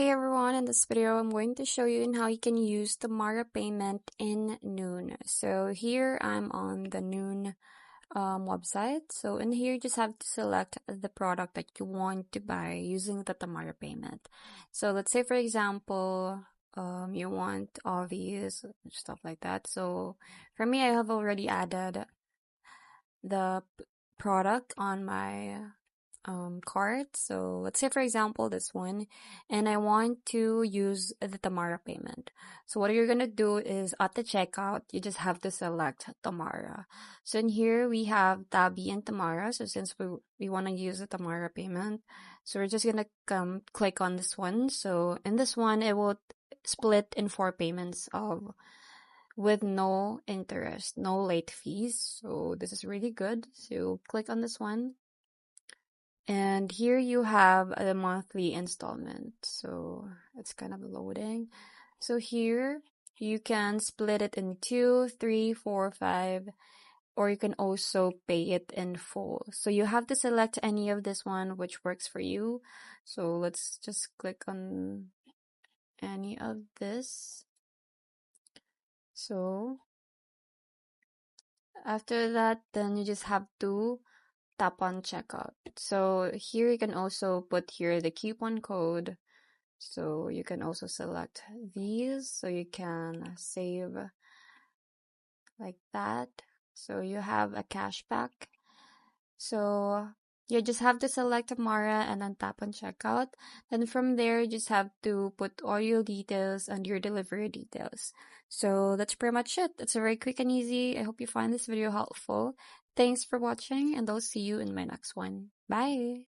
Hey everyone, in this video I'm going to show you how you can use Tamara payment in Noon. So here I'm on the Noon website. So in here you just have to select the product that you want to buy using the Tamara payment. So let's say for example, you want all these stuff like that. So for me, I have already added the product on my card. So let's say for example this one, and I want to use the Tamara payment. So what you're gonna do is at the checkout you just have to select Tamara. So in here we have Tabby and Tamara. So since we want to use the Tamara payment, so we're just gonna click on this one. So in this one it will split in 4 payments of with no interest, no late fees. So this is really good. So click on this one. And here you have the monthly installment. So it's kind of loading. So here you can split it in 2, 3, 4, 5, or you can also pay it in full. So you have to select any of this one which works for you. So let's just click on any of this. So after that, then you just have to tap on checkout. So here you can also put here the coupon code. So you can also select these so you can save like that. So you have a cashback. So you just have to select Tamara and then tap on checkout. Then from there, you just have to put all your details and your delivery details. So that's pretty much it. It's very quick and easy. I hope you find this video helpful. Thanks for watching and I'll see you in my next one. Bye!